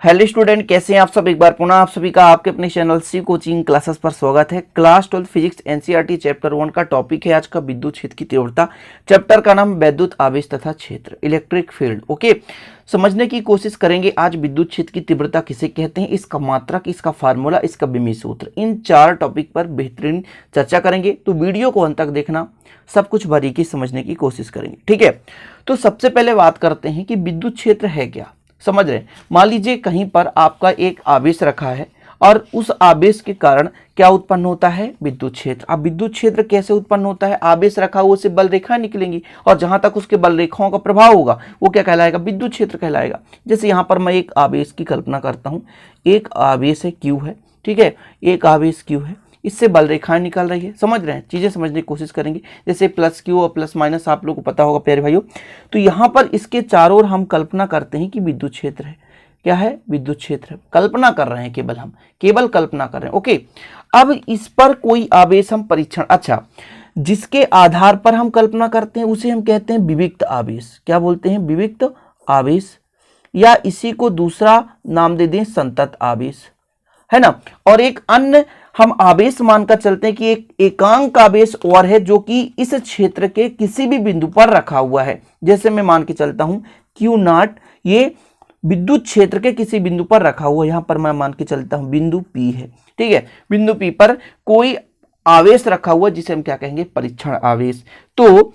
Hello student, कैसे हैं आप सब। एक बार पुनः आप सभी का आपके अपने चैनल सी कोचिंग क्लासेस पर स्वागत है। क्लास 12 फिजिक्स एनसीईआरटी चैप्टर 1 का टॉपिक है आज का विद्युत क्षेत्र की तीव्रता। चैप्टर का नाम विद्युत आवेश तथा क्षेत्र, इलेक्ट्रिक फील्ड। ओके, समझने की कोशिश करेंगे आज विद्युत क्षेत्र की तीव्रता किसे कहते हैं, इसका मात्रक, इसका फार्मूला, इसका विमीय सूत्र, इन चार टॉपिक पर बेहतरीन चर्चा करेंगे। तो वीडियो को अंत तक देखना, सब कुछ बारीकी समझने की कोशिश करेंगे। ठीक है, तो सबसे पहले बात करते हैं कि विद्युत क्षेत्र है क्या। समझ रहे हैं, मान लीजिए कहीं पर आपका एक आवेश रखा है और उस आवेश के कारण क्या उत्पन्न होता है, विद्युत क्षेत्र। अब विद्युत क्षेत्र कैसे उत्पन्न होता है, आवेश रखा हुआ से बल रेखा निकलेंगी और जहां तक उसके बल रेखाओं का प्रभाव होगा वो क्या कहलाएगा, विद्युत क्षेत्र कहलाएगा। जैसे यहां पर मैं एक आवेश की कल्पना करता हूं, एक आवेश है Q है, ठीक है, एक आवेश Q है, इससे बल रेखाएं निकल रही है। समझ रहे हैं, चीजें समझने की कोशिश करेंगे। जैसे प्लस Q और प्लस माइनस आप लोगों को पता होगा प्यारे भाइयों। तो यहाँ पर इसके चारों ओर हम कल्पना करते हैं कि विद्युत क्षेत्र है। क्या है, विद्युत क्षेत्र। कल्पना कर रहे हैं, केवल हम केवल कल्पना कर रहे हैं। ओके, अब इस पर कोई आवेश हम परीक्षण, अच्छा, जिसके आधार पर हम कल्पना करते हैं उसे हम कहते हैं विविक्त आवेश। क्या बोलते हैं, विविक्त आवेश, या इसी को दूसरा नाम दे दें संतत आवेश, है ना। और एक अन्य हम आवेश मानकर चलते हैं कि एक एकांक आवेश और है जो कि इस क्षेत्र के किसी भी बिंदु पर रखा हुआ है। जैसे मैं मान के चलता हूं Q0, ये विद्युत क्षेत्र के किसी बिंदु पर रखा हुआ है। यहां पर मैं मान के चलता हूं बिंदु P है, ठीक है, बिंदु P पर कोई आवेश रखा हुआ जिसे हम क्या कहेंगे, परीक्षण आवेश। तो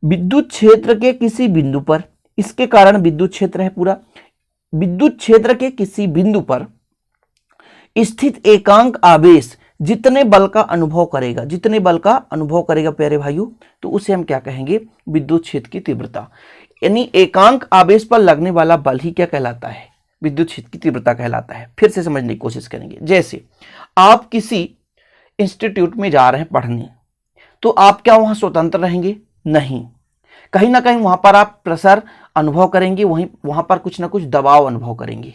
विद्युत क्षेत्र के किसी बिंदु पर, इसके कारण विद्युत क्षेत्र है पूरा, विद्युत क्षेत्र के किसी बिंदु पर स्थित एकांक आवेश जितने बल का अनुभव करेगा, जितने बल का अनुभव करेगा प्यारे भाइयों, तो उसे हम क्या कहेंगे, विद्युत क्षेत्र की तीव्रता। यानी एकांक आवेश पर लगने वाला बल ही क्या कहलाता है, विद्युत क्षेत्र की तीव्रता कहलाता है। फिर से समझने की कोशिश करेंगे। जैसे आप किसी इंस्टीट्यूट में जा रहे हैं पढ़ने, तो आप क्या वहां स्वतंत्र रहेंगे, नहीं, कहीं ना कहीं वहां पर आप प्रेशर अनुभव करेंगे, वहां पर कुछ ना कुछ दबाव अनुभव करेंगे।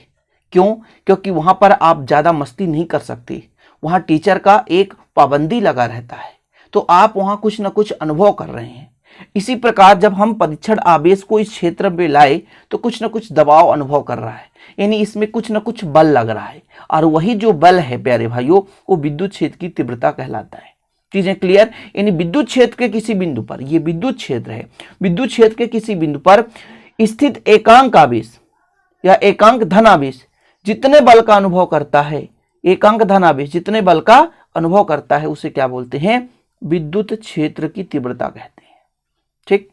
क्यों, क्योंकि वहां पर आप ज्यादा मस्ती नहीं कर सकते, वहां टीचर का एक पाबंदी लगा रहता है, तो आप वहां कुछ ना कुछ अनुभव कर रहे हैं। इसी प्रकार जब हम परीक्षण आवेश को इस क्षेत्र में लाए तो कुछ ना कुछ दबाव अनुभव कर रहा है, यानी इसमें कुछ ना कुछ बल लग रहा है, और वही जो बल है प्यारे भाइयों वो विद्युत क्षेत्र की तीव्रता कहलाता है। चीजें क्लियर, यानी विद्युत क्षेत्र के किसी बिंदु पर, ये विद्युत क्षेत्र है, विद्युत क्षेत्र के किसी बिंदु पर स्थित एकांक आवेश या एकांक धन आवेश जितने बल का अनुभव करता है, एकांक धन आवेश जितने बल का अनुभव करता है उसे क्या बोलते हैं, विद्युत क्षेत्र की तीव्रता कहते हैं। ठीक,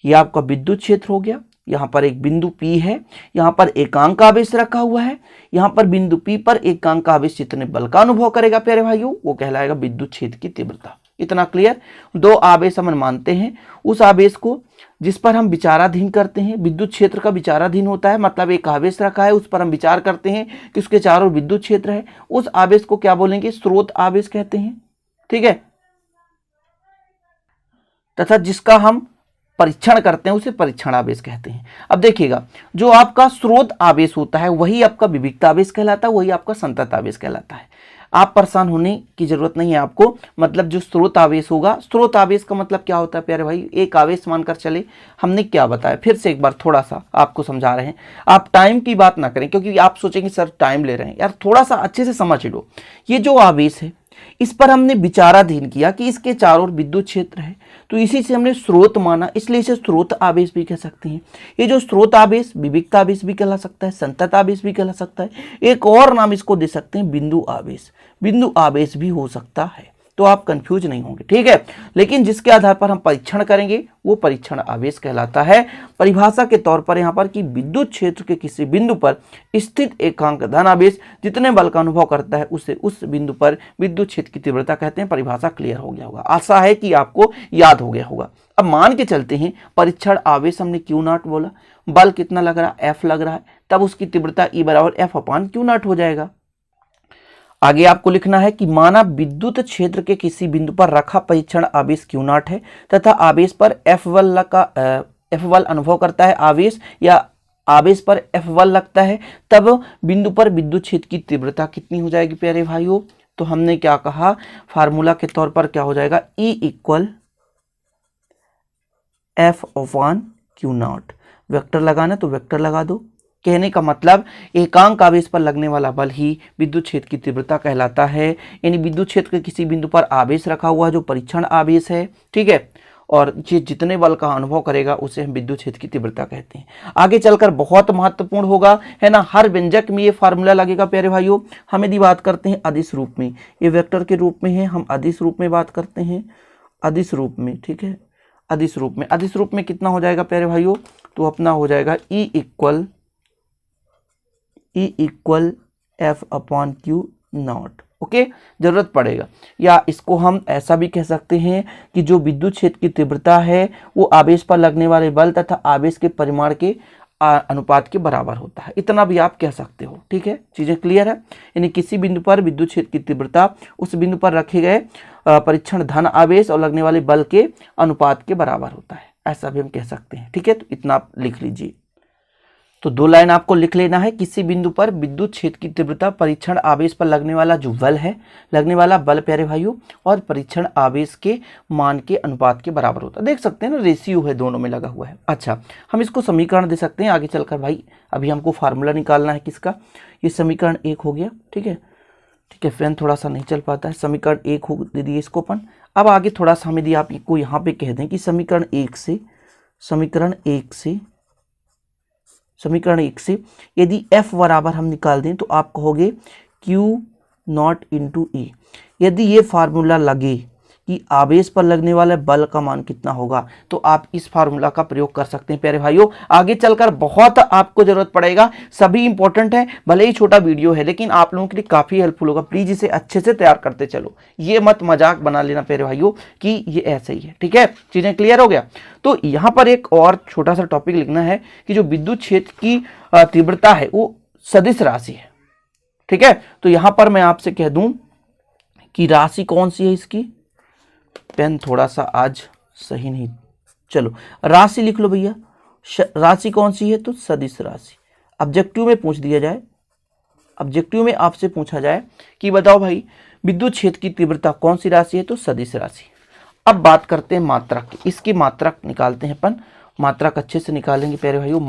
यह आपका विद्युत क्षेत्र हो गया। यहां पर एक बिंदु P है, यहां पर एकांक आवेश रखा हुआ है, यहां पर बिंदु P पर एकांक आवेश जितने बल का अनुभव करेगा प्यारे भाइयों वो कहलाएगा विद्युत क्षेत्र की तीव्रता। इतना क्लियर। दो आवेश हम मानते हैं, उस आवेश को जिस पर हम विचाराधीन करते हैं, विद्युत क्षेत्र का विचाराधीन होता है, मतलब एक आवेश रखा है उस पर हम विचार करते हैं कि उसके चारों विद्युत क्षेत्र है, उस आवेश को क्या बोलेंगे, स्रोत आवेश कहते हैं। ठीक है, तथा जिसका हम परीक्षण करते हैं उसे परीक्षण आवेश कहते हैं। अब देखिएगा, जो आपका स्रोत आवेश होता है वही आपका विविक्त आवेश कहलाता है, वही आपका संतत आवेश कहलाता है। आप परेशान होने की जरूरत नहीं है आपको, मतलब जो स्रोत आवेश होगा, स्रोत आवेश का मतलब क्या होता है प्यारे भाई, एक आवेश मानकर चले। हमने क्या बताया, फिर से एक बार थोड़ा सा आपको समझा रहे हैं। आप टाइम की बात ना करें क्योंकि आप सोचेंगे सर टाइम ले रहे हैं, यार थोड़ा सा अच्छे से समझ लो। ये जो आवेश है इस पर हमने विचाराधीन किया कि इसके चारों ओर विद्युत क्षेत्र है, तो इसी से हमने स्रोत माना, इसलिए इसे स्रोत आवेश भी कह सकते हैं। ये जो स्रोत आवेश विविक्त आवेश भी कहला सकता है, संतत आवेश भी कहला सकता है, एक और नाम इसको दे सकते हैं बिंदु आवेश, बिंदु आवेश भी हो सकता है। तो आप कंफ्यूज नहीं होंगे, ठीक है। लेकिन जिसके आधार पर हम परीक्षण करेंगे वो परीक्षण आवेश कहलाता है। परिभाषा के तौर पर यहाँ पर कि विद्युत क्षेत्र के किसी बिंदु पर स्थित एकांक धन आवेश जितने बल का अनुभव करता है उसे उस बिंदु पर विद्युत क्षेत्र की तीव्रता कहते हैं। परिभाषा क्लियर हो गया होगा, आशा है कि आपको याद हो गया होगा। अब मान के चलते हैं परीक्षण आवेश हमने Q0 बोला, बल कितना लग रहा है, F लग रहा है, तब उसकी तीव्रता E बराबर F/Q0 हो जाएगा। आगे आपको लिखना है कि माना विद्युत क्षेत्र के किसी बिंदु पर रखा परीक्षण आवेश Q0 है तथा आवेश पर F बल अनुभव करता है आवेश, या आवेश पर F बल लगता है, तब बिंदु पर विद्युत क्षेत्र की तीव्रता कितनी हो जाएगी प्यारे भाइयों। तो हमने क्या कहा, फार्मूला के तौर पर क्या हो जाएगा, E = F/Q0। वेक्टर लगाना तो वेक्टर लगा दो, कहने का मतलब एकांक आवेश पर लगने वाला बल ही विद्युत क्षेत्र की तीव्रता कहलाता है। यानी विद्युत क्षेत्र के किसी बिंदु पर आवेश रखा हुआ है जो परीक्षण आवेश है, ठीक है, और ये जितने बल का अनुभव करेगा उसे हम विद्युत क्षेत्र की तीव्रता कहते हैं। आगे चलकर बहुत महत्वपूर्ण होगा, है ना, हर व्यंजक में ये फार्मूला लगेगा प्यारे भाइयों। हम यदि बात करते हैं अदिश रूप में, ये वेक्टर के रूप में है, हम अदिश रूप में बात करते हैं, अदिश रूप में, ठीक है, अदिश रूप में। अदिश रूप में कितना हो जाएगा प्यारे भाइयों, तो अपना हो जाएगा E equal F upon Q not. Okay, जरूरत पड़ेगा, या इसको हम ऐसा भी कह सकते हैं कि जो विद्युत क्षेत्र की तीव्रता है वो आवेश पर लगने वाले बल तथा आवेश के परिमाण के अनुपात के बराबर होता है। इतना भी आप कह सकते हो, ठीक है, चीजें क्लियर है। यानी किसी बिंदु पर विद्युत क्षेत्र की तीव्रता उस बिंदु पर रखे गए परीक्षण धन आवेश और लगने वाले बल के अनुपात के बराबर होता है, ऐसा भी हम कह सकते हैं, ठीक है। तो इतना आप लिख लीजिए। तो 2 लाइन आपको लिख लेना है, किसी बिंदु पर विद्युत क्षेत्र की तीव्रता परीक्षण आवेश पर लगने वाला जो बल है, लगने वाला बल प्यारे भाइयों, और परीक्षण आवेश के मान के अनुपात के बराबर होता है। देख सकते हैं ना, रेशियो है, दोनों में लगा हुआ है। अच्छा, हम इसको समीकरण दे सकते हैं आगे चलकर भाई। अभी हमको फार्मूला निकालना है किसका, ये समीकरण 1 हो गया, ठीक है, ठीक है। फैन थोड़ा सा नहीं चल पाता है, समीकरण 1 हो दे दिए इसको अपन। अब आगे थोड़ा सा हम यदि आपको यहाँ पे कह दें कि समीकरण 1 से यदि F बराबर हम निकाल दें तो आप कहोगे Q नॉट इंटू E। यदि ये फार्मूला लगे कि आवेश पर लगने वाले बल का मान कितना होगा, तो आप इस फार्मूला का प्रयोग कर सकते हैं प्यारे भाइयों। आगे चलकर बहुत आपको जरूरत पड़ेगा, सभी इंपॉर्टेंट है, भले ही छोटा वीडियो है लेकिन आप लोगों के लिए काफी हेल्पफुल होगा। प्लीज इसे अच्छे से तैयार करते चलो, ये मत मजाक बना लेना प्यारे भाइयों कि ये ऐसे ही है, ठीक है, चीजें क्लियर हो गया। तो यहाँ पर एक और छोटा सा टॉपिक लिखना है कि जो विद्युत क्षेत्र की तीव्रता है वो सदिश राशि है, ठीक है। तो यहां पर मैं आपसे कह दूं कि राशि कौन सी है इसकी, पेन थोड़ा सा आज सही नहीं, चलो राशि लिख लो भैया। राशि कौन सी है, तो सदिश राशि। ऑब्जेक्टिव में पूछ दिया जाए, ऑब्जेक्टिव में आपसे पूछा जाए कि बताओ भाई विद्युत क्षेत्र की तीव्रता कौन सी राशि है, तो सदिश राशि। अब बात करते हैं मात्रक की, इसकी मात्रक निकालते हैं अपन, मात्रक अच्छे से निकालेंगे प्यारे भाइयों।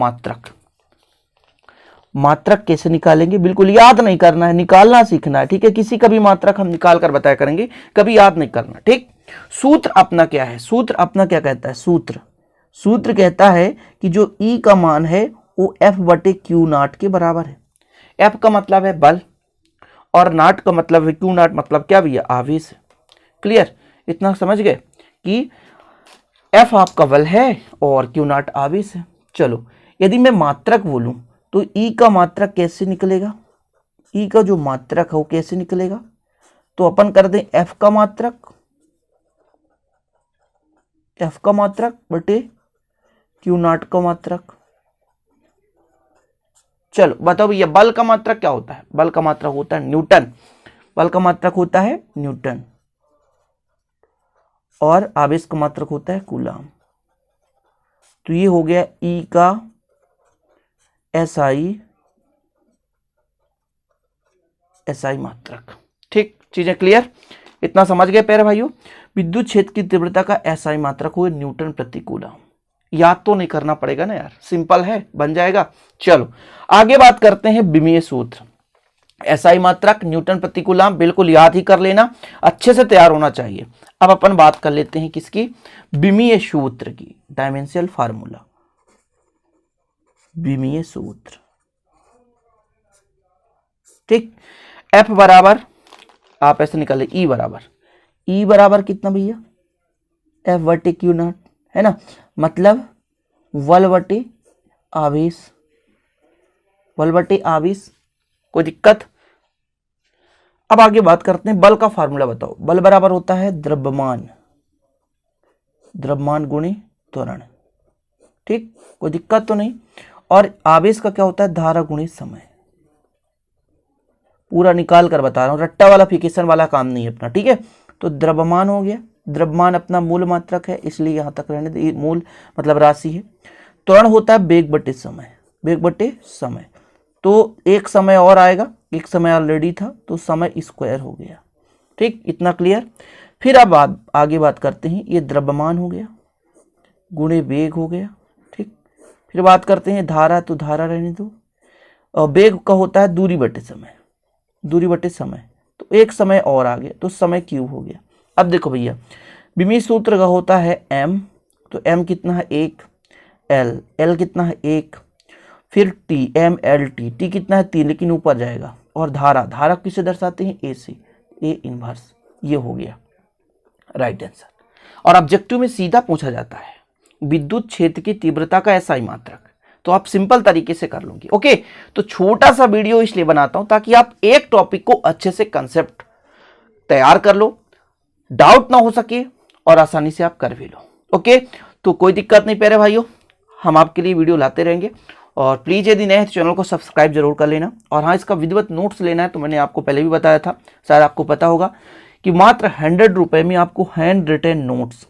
मात्रक कैसे निकालेंगे, बिल्कुल याद नहीं करना है, निकालना सीखना है, ठीक है। किसी का भी मात्रक हम निकाल कर बताया करेंगे, कभी याद नहीं करना, ठीक। सूत्र अपना क्या है, सूत्र अपना क्या कहता है, सूत्र कहता है कि जो E का मान है वो F बटे Q नॉट के बराबर है। F का मतलब है बल और नॉट का मतलब है, Q नॉट मतलब क्या भैया, आवेश है। क्लियर, इतना समझ गए कि F आपका बल है और Q नॉट आवेश है। चलो यदि मैं मात्रक बोलूं तो E का मात्रक कैसे निकलेगा, E का जो मात्रक है वो कैसे निकलेगा, तो अपन कर दें F का मात्रक बटे Q नॉट का मात्रक। चलो बताओ भैया बल का मात्रक क्या होता है, बल का मात्रक होता है न्यूटन, बल का मात्रक होता है न्यूटन, और आवेश का मात्रक होता है कूलाम। तो ये हो गया E का SI मात्रक, ठीक, चीजें क्लियर, इतना समझ गए प्यारे भाइयों। विद्युत क्षेत्र की तीव्रता का SI मात्रक हुए न्यूटन प्रति कूलम। याद तो नहीं करना पड़ेगा ना यार, सिंपल है, बन जाएगा। चलो आगे बात करते हैं विमीय सूत्र। SI मात्रक न्यूटन प्रति कूलम बिल्कुल याद ही कर लेना, अच्छे से तैयार होना चाहिए। अब अपन बात कर लेते हैं किसकी, विमीय सूत्र की, डायमेंशियल फार्मूला, विमीय सूत्र, ठीक। F बराबर आप ऐसे निकाले E बराबर कितना भैया, F बटे Q नॉट, है ना, मतलब बल बटे आवेश, कोई दिक्कत। अब आगे बात करते हैं बल का फार्मूला बताओ। बल बराबर होता है द्रव्यमान गुणे त्वरण, ठीक, कोई दिक्कत तो नहीं। और आवेश का क्या होता है, धारा गुणे समय। पूरा निकाल कर बता रहा हूं, रट्टा वाला फिकेशन वाला काम नहीं है अपना, ठीक है। तो द्रव्यमान हो गया, द्रव्यमान अपना मूल मात्रक है इसलिए यहां तक रहने दे, मूल मतलब राशि है। त्वरण होता है वेग बटे समय, तो एक समय और आएगा, एक समय ऑलरेडी था तो समय स्क्वायर हो गया, ठीक, इतना क्लियर। फिर अब आगे बात करते हैं, ये द्रव्यमान हो गया गुणे वेग हो गया, ठीक। फिर बात करते हैं धारा, तो धारा रहने दो, वेग का होता है दूरी बटे समय, दूरी बटे समय, तो एक समय और आ गया तो समय क्यू हो गया। अब देखो भैया विमीय सूत्र का होता है m, तो m कितना है 1, l कितना है 1, फिर t m l t कितना है 3, लेकिन ऊपर जाएगा, और धारा किसे दर्शाते हैं a से, a इनवर्स, ये हो गया राइट आंसर। और ऑब्जेक्टिव में सीधा पूछा जाता है विद्युत क्षेत्र की तीव्रता का SI मात्रक, तो आप सिंपल तरीके से कर लोगे। ओके, तो छोटा सा वीडियो इसलिए बनाता हूं ताकि आप एक टॉपिक को अच्छे से कंसेप्ट तैयार कर लो, डाउट ना हो सके और आसानी से आप कर भी लो। ओके, तो कोई दिक्कत नहीं प्यारे भाइयों, हम आपके लिए वीडियो लाते रहेंगे। और प्लीज यदि नए हैं तो चैनल को सब्सक्राइब जरूर कर लेना। और हाँ, इसका विधिवत नोट्स लेना है तो मैंने आपको पहले भी बताया था, शायद आपको पता होगा कि मात्र 100 रुपए में आपको हैंड रिटेन नोट्स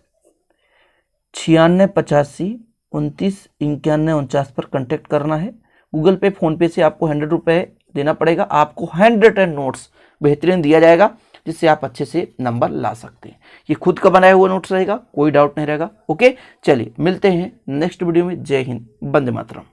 96 85 29 91 49 पर कांटेक्ट करना है। गूगल पे फोन पे से आपको 100 रुपए देना पड़ेगा, आपको हैंड रिटेन नोट्स बेहतरीन दिया जाएगा जिससे आप अच्छे से नंबर ला सकते हैं। ये खुद का बनाया हुआ नोट्स रहेगा, कोई डाउट नहीं रहेगा। ओके, चलिए मिलते हैं नेक्स्ट वीडियो में। जय हिंद, वंदे मातरम।